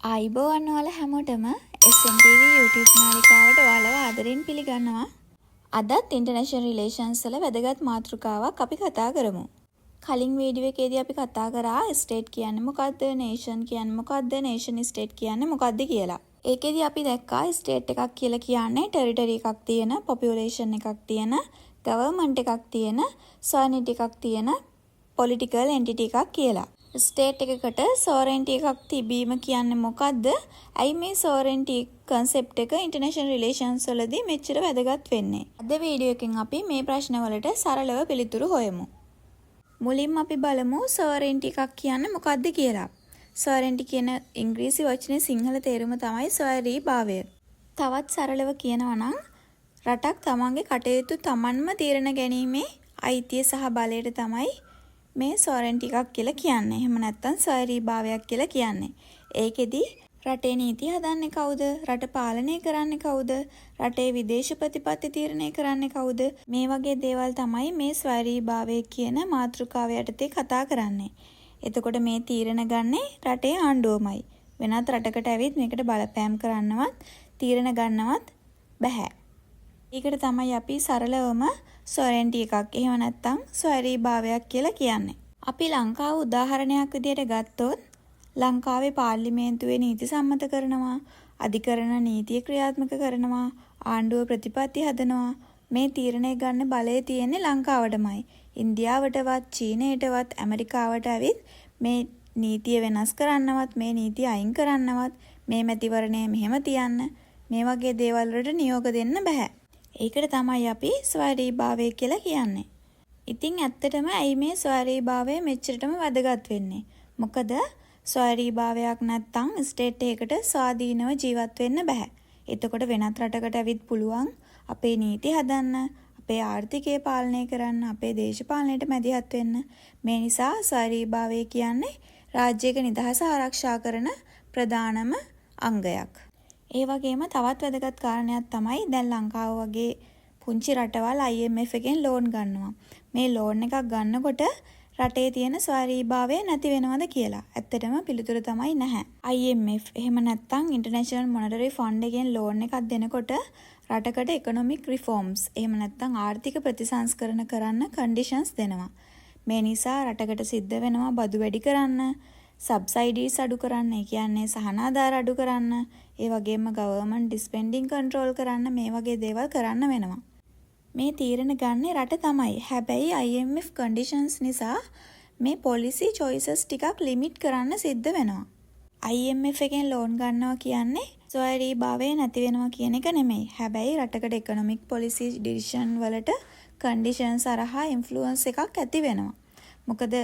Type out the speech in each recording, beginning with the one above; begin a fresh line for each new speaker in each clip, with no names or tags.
ආයිබෝවන් ඔයාලා හැමෝටම SMTV YouTube නාලිකාවට ඔයාලව ආදරෙන් පිළිගන්නවා. අදත් ඉන්ටර්නැෂනල් රිලේෂන්ස් වල වැදගත් මාතෘකාවක් අපි කතා කරමු. කලින් වීඩියෝ එකේදී අපි කතා කරා ස්ටේට් කියන්නේ මොකද්ද, නේෂන් කියන්නේ මොකද්ද, නේෂන් ස්ටේට් කියන්නේ මොකද්ද කියලා. ඒකෙදී අපි දැක්කා ස්ටේට් එකක් කියලා කියන්නේ ටෙරිටරි එකක් තියෙන, පොපියුලේෂන් එකක් තියෙන, ගවර්න්මන්ට් එකක් තියෙන, සොවරිනිටි එකක් තියෙන පොලිටිකල් එන්ටිටි එකක් කියලා. ස්ටේට් එකකට සෝවරෙන්ටි එකක් තිබීම කියන්නේ මොකද්ද? ඇයි මේ සෝවරෙන්ටි කන්සෙප්ට් එක ඉන්ටර්නැෂනල් රිලේෂන්ස් වලදී මෙච්චර වැදගත් වෙන්නේ? අද වීඩියෝ එකෙන් අපි මේ ප්‍රශ්න වලට සරලව පිළිතුරු හොයමු. මුලින්ම අපි බලමු සෝවරෙන්ටි එකක් කියන්නේ මොකද්ද කියලා. සෝවරෙන්ටි කියන ඉංග්‍රීසි වචනේ සිංහල තේරුම තමයි ස්වෛරීභාවය. තවත් සරලව කියනවා නම් රටක් තමන්ගේ කටයුතු තමන්ම තීරණ ගැනීමේ අයිතිය සහ බලයට තමයි මේ සෝවරෙන්ටි එකක් කියලා කියන්නේ. එහෙම නැත්නම් ස්වෛරීභාවයක් කියලා කියන්නේ. ඒකෙදි රටේ නීති හදන්නේ කවුද? රට පාලනය කරන්නේ කවුද? රටේ විදේශ ප්‍රතිපත්ති තීරණය කරන්නේ කවුද? මේ වගේ දේවල් තමයි මේ ස්වෛරීභාවය කියන මාතෘකාව යටතේ කතා කරන්නේ. එතකොට මේ තීරණ ගන්නේ රටේ ආණ්ඩුවමයි. වෙනත් රටකට ඇවිත් මේකට බලපෑම් කරන්නවත් තීරණ ගන්නවත් බෑ. ඒකට තමයි අපි සරලවම සෝවරෙන්ටි එකක් එහෙම නැත්නම් ස්වෛරීභාවයක් කියලා කියන්නේ. අපි ලංකාව උදාහරණයක් විදිහට ගත්තොත් ලංකාවේ පාර්ලිමේන්තුවේ නීති සම්මත කරනවා, අධිකරණ නීතිය ක්‍රියාත්මක කරනවා, ආණ්ඩුව ප්‍රතිපත්ති හදනවා. මේ තීරණය ගන්න බලය තියෙන්නේ ලංකාවටමයි. ඉන්දියාවටවත්, චීනයටවත්, ඇමරිකාවට ඇවිත් මේ නීතිය වෙනස් කරන්නවත්, මේ නීතිය අයින් කරන්නවත්, මේ මැතිවරණය මෙහෙම තියන්න, මේ වගේ දේවල් වලට නියෝග දෙන්න බෑ. ඒකට තමයි අපි ස්වෛරීභාවය කියලා කියන්නේ. ඉතින් ඇත්තටම ඇයි මේ ස්වෛරීභාවය මෙච්චරටම වැදගත් වෙන්නේ? මොකද ස්වෛරීභාවයක් නැත්තම් ස්ටේට් එකකට ස්වාධීනව ජීවත් වෙන්න බෑ. එතකොට වෙනත් රටකට ඇවිත් පුළුවන් අපේ නීති හදන්න, අපේ ආර්ථිකය පාලනය කරන්න, අපේ දේශපාලනයට මැදිහත් වෙන්න. මේ නිසා ස්වෛරීභාවය කියන්නේ රාජ්‍යයක නිදහස ආරක්ෂා කරන ප්‍රධානම අංගයක්. ඒ වගේම තවත් වැදගත් කාරණයක් තමයි දැන් ලංකාව වගේ පුංචි රටවල් IMF එකෙන් ලෝන් ගන්නවා. මේ ලෝන් එකක් ගන්නකොට රටේ තියෙන ස්වෛරීභාවය නැති වෙනවද කියලා. ඇත්තටම පිළිතුර තමයි නැහැ. IMF එහෙම නැත්නම් International Monetary Fund එකෙන් ලෝන් එකක් දෙනකොට රටකට economic reforms එහෙම නැත්නම් ආර්ථික ප්‍රතිසංස්කරණ කරන්න conditions දෙනවා. මේ නිසා රටකට සිද්ධ වෙනවා බදු වැඩි කරන්න, සබ්සයිඩීස් අඩු කරන්න, ඒ කියන්නේ සහනාධාර අඩු කරන්න, ඒ වගේම ගවර්න්මන්ට් ස්පෙන්ඩින් කන්ට්‍රෝල් කරන්න, මේ වගේ දේවල් කරන්න වෙනවා. මේ තීරණ ගන්නේ රට තමයි. හැබැයි IMF කන්ඩිෂන්ස් නිසා මේ පොලිසි චොයිසස් ටිකක් ලිමිට් කරන්න සිද්ධ වෙනවා. IMF එකෙන් ලෝන් ගන්නවා කියන්නේ ස්වෛරීභාවය නැති වෙනවා කියන එක නෙමෙයි. හැබැයි රටකට ඉකොනොමික් පොලිසි ඩිසිෂන් වලට කන්ඩිෂන්ස් අරහා ඉන්ෆ්ලුවන්ස් එකක් ඇති වෙනවා. මොකද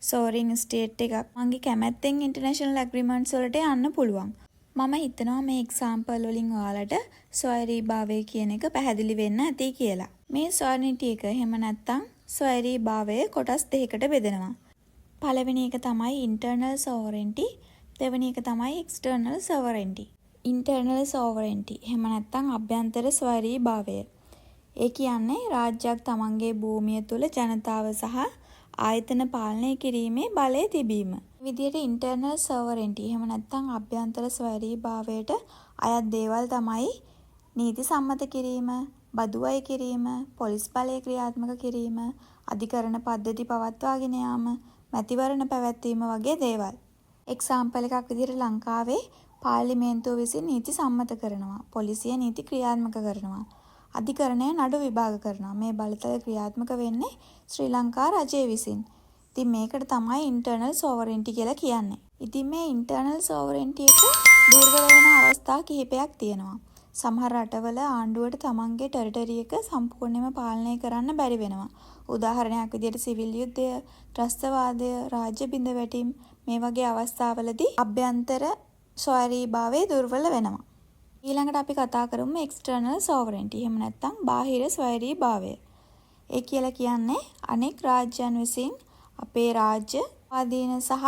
සෝවරින් ස්ටේට් එකක් මගේ කැමැත්තෙන් ඉන්ටර්නැෂනල් ඇග්‍රීමන්ට්ස් වලට යන්න පුළුවන්. මම හිතනවා මේ එක්සාම්පල් වලින් ඔයාලට ස්වෛරීභාවය කියන එක පැහැදිලි වෙන්න ඇති කියලා. මේ සෝවරිනිටි එක එහෙම නැත්නම් ස්වෛරීභාවය කොටස් දෙකකට බෙදෙනවා. පළවෙනි එක තමයි ඉන්ටර්නල් සෝවරිනිටි, දෙවෙනි එක තමයි එක්ස්ටර්නල් සෝවරිනිටි. ඉන්ටර්නල් සෝවරිනිටි එහෙම නැත්නම් අභ්‍යන්තර ස්වෛරීභාවය. ඒ කියන්නේ රාජ්‍යයක් තමන්ගේ භූමිය තුල ජනතාව සහ ආයතන පාලනය කිරීමේ බලය තිබීම. විදියට ඉන්ටර්නල් සෝවරිනිටි එහෙම නැත්නම් අභ්‍යන්තර ස්වෛරීභාවයට අයත් දේවල් තමයි නීති සම්මත කිරීම, බදු අය කිරීම, පොලිස් බලය ක්‍රියාත්මක කිරීම, අධිකරණ පද්ධති පවත්වාගෙන යාම, මැතිවරණ පැවැත්වීම වගේ දේවල්. එක්සාම්පල් එකක් විදියට ලංකාවේ පාර්ලිමේන්තුව විසින් නීති සම්මත කරනවා, පොලිසිය නීති ක්‍රියාත්මක කරනවා, අධිකරණය නඩු විභාග කරනවා. මේ බලතල ක්‍රියාත්මක වෙන්නේ ශ්‍රී ලංකා රජය විසින්. ඉතින් මේකට තමයි ඉන්ටර්නල් සෝවරිනිටි කියලා කියන්නේ. ඉතින් මේ ඉන්ටර්නල් සෝවරිනිටි එක දුර්වල වෙන අවස්ථා කිහිපයක් තියෙනවා. සමහර රටවල ආණ්ඩුවට තමන්ගේ ටෙරිටරි එක සම්පූර්ණයෙන්ම පාලනය කරන්න බැරි වෙනවා. උදාහරණයක් විදියට සිවිල් යුද්ධය, ත්‍රස්තවාදය, රාජ්‍ය බිඳවැටීම් මේ වගේ අවස්ථාවලදී අභ්‍යන්තර ස්වෛරීභාවය දුර්වල වෙනවා. ඊළඟට අපි කතා කරමු එක්ස්ටර්නල් සෝවරිනිටි එහෙම නැත්නම් බාහිර ස්වෛරීභාවය. ඒ කියලා කියන්නේ අනෙක් රාජ්‍යයන් විසින් අපේ රාජ්‍ය ආදීන සහ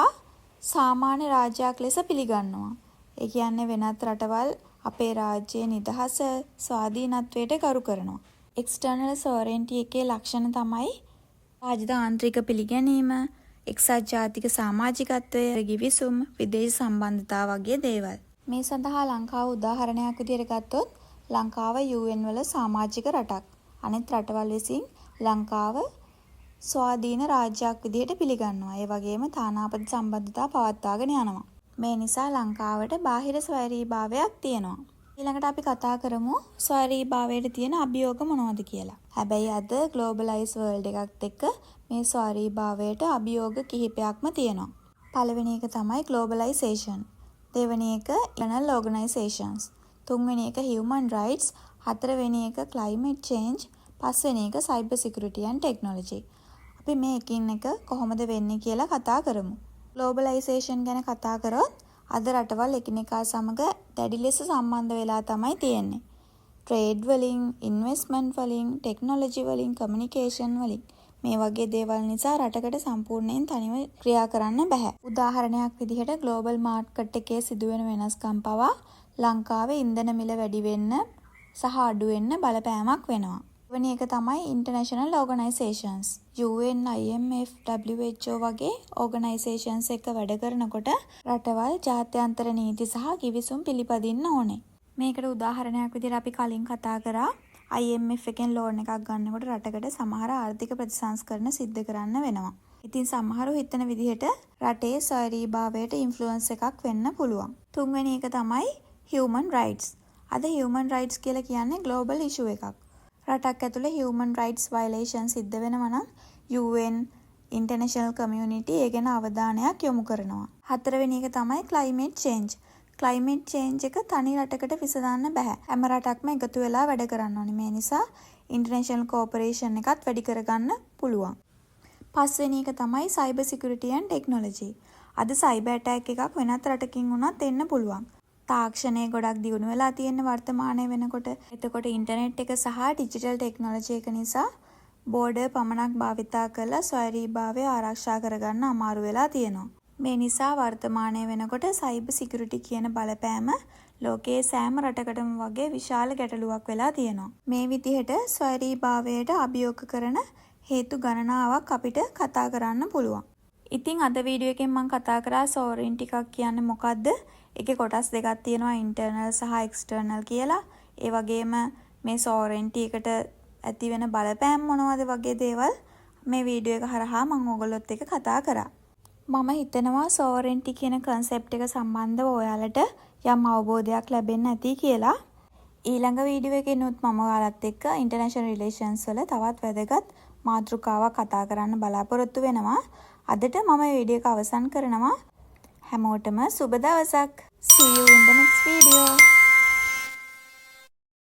සාමාන්‍ය රාජ්‍යයක් ලෙස පිළිගන්නවා. ඒ කියන්නේ වෙනත් රටවල් අපේ රාජ්‍යයේ නිදහස ස්වාධීනත්වයට ගරු කරනවා. එක්ස්ටර්නල් සෝවරිනිටි එකේ ලක්ෂණ තමයි රාජතාන්ත්‍රික පිළිගැනීම, එක්සත් ජාතික සමාජිකත්වය, ගිවිසුම්, විදේශ සම්බන්ධතා වගේ දේවල්. මේ සඳහා ලංකාව උදාහරණයක් විදිහට ගත්තොත් ලංකාව UN වල සමාජික රටක්. අනෙත් රටවල් විසින් ලංකාව ස්වාධීන රාජ්‍යයක් විදිහට පිළිගන්නවා. ඒ වගේම තානාපති සම්බන්ධතා පවත්වාගෙන යනවා. මේ නිසා ලංකාවට බාහිර ස්වෛරීභාවයක් තියෙනවා. ඊළඟට අපි කතා කරමු ස්වෛරීභාවයට තියෙන අභියෝග මොනවද කියලා. හැබැයි අද ග්ලෝබලයිස් වර්ල්ඩ් එකත් එක්ක මේ ස්වෛරීභාවයට අභියෝග කිහිපයක්ම තියෙනවා. පළවෙනි එක තමයි ග්ලෝබලයිසේෂන්. දෙවෙනි එක ඉන්ටර්නල් ඕගනයිසේෂන්ස්. තුන්වෙනි එක හියුමන් රයිට්ස්. හතරවෙනි එක ක්ලයිමේට් චේන්ජ්. පස්වෙනි එක සයිබර් සිකියුරිටි ඇන්ඩ් ටෙක්නොලොජි. අපි මේ එකින් එක කොහොමද වෙන්නේ කියලා කතා කරමු. ග්ලෝබලයිසේෂන් ගැන කතා කරොත් අද රටවල් එකිනෙකා සමග දැඩි ලෙස සම්බන්ධ වෙලා තමයි තියෙන්නේ. ට්‍රේඩ් වලින්, ඉන්වෙස්ට්මන්ට් වලින්, ටෙක්නොලොජි වලින්, කමියුනිකේෂන් වලින් මේ වගේ දේවල් නිසා රටකට සම්පූර්ණයෙන් තනිව ක්‍රියා කරන්න බෑ. උදාහරණයක් විදිහට ග්ලෝබල් මාකට් එකේ සිදුවෙන වෙනස්කම් පවා ලංකාවේ ඉන්ධන මිල වැඩි වෙන්න සහ අඩු වෙන්න බලපෑමක් වෙනවා. වෙන එක තමයි international organisations. UN, IMF, WHO වගේ ඕගනයිසේෂන්ස් එක්ක වැඩ කරනකොට රටවල් ජාත්‍යන්තර නීති සහ කිවිසුම් පිළිපදින්න ඕනේ. මේකට උදාහරණයක් විදිහට අපි කලින් කතා කරා IMF එකෙන් ලෝන් එකක් ගන්නකොට රටකට සමහර ආර්ථික ප්‍රතිසංස්කරණ සිද්ධ කරන්න වෙනවා. ඉතින් සමහරව හිතන විදිහට රටේ ස්වෛරීභාවයට ඉන්ෆ්ලුවන්ස් එකක් වෙන්න පුළුවන්. තුන්වෙනි එක තමයි human rights. අද human rights කියලා කියන්නේ global issue එකක්. රටක් ඇතුලේ human rights violation සිද්ධ වෙනවා නම් UN, international community ඒ ගැන අවධානයක් යොමු කරනවා. හතරවෙනි එක තමයි climate change. climate change එක තනි රටකට විසඳන්න බෑ. හැම රටක්ම එකතු වෙලා වැඩ කරන්න ඕනේ. මේ නිසා international cooperation එකත් වැඩි කරගන්න පුළුවන්. පස්වෙනි එක තමයි cyber security and technology. අද cyber attack එකක් වෙනත් රටකින් වුණත් එන්න පුළුවන්. තාක්ෂණය ගොඩක් දියුණු වෙලා තියෙන වර්තමානයේ වෙනකොට එතකොට ඉන්ටර්නෙට් එක සහ ඩිජිටල් ටෙක්නොලොජි එක නිසා බෝඩර් පමණක් භාවිතා කරලා ස්වෛරීභාවය ආරක්ෂා කරගන්න අමාරු වෙලා තියෙනවා. මේ නිසා වර්තමානයේ වෙනකොට සයිබර් සිකියුරිටි කියන බලපෑම ලෝකයේ සෑම රටකටම වගේ විශාල ගැටලුවක් වෙලා තියෙනවා. මේ විදිහට ස්වෛරීභාවයට අභියෝග කරන හේතු ගණනාවක් අපිට කතා කරන්න පුළුවන්. ඉතින් අද වීඩියෝ එකෙන් මම කතා කරා සෝවරින් ටිකක් කියන්නේ මොකද්ද? ඒකේ කොටස් දෙකක් තියෙනවා ඉන්ටර්නල් සහ එක්ස්ටර්නල් කියලා. ඒ වගේම මේ සෝවරින්ටි එකට ඇති වෙන බලපෑම් මොනවද වගේ දේවල් මේ වීඩියෝ එක හරහා මම ඔයගොල්ලොත් එක්ක කතා කරා. මම හිතනවා සෝවරින්ටි කියන concept එක සම්බන්ධව ඔයාලට යම් අවබෝධයක් ලැබෙන්න ඇති කියලා. ඊළඟ වීඩියෝ එකේනොත් මම ඔයාලත් එක්ක international relations වල තවත් වැදගත් මාතෘකාවක් කතා කරන්න බලාපොරොත්තු වෙනවා. අදට මම මේ වීඩියෝ එක අවසන් කරනවා. හැමෝටම සුබ දවසක්. See you in the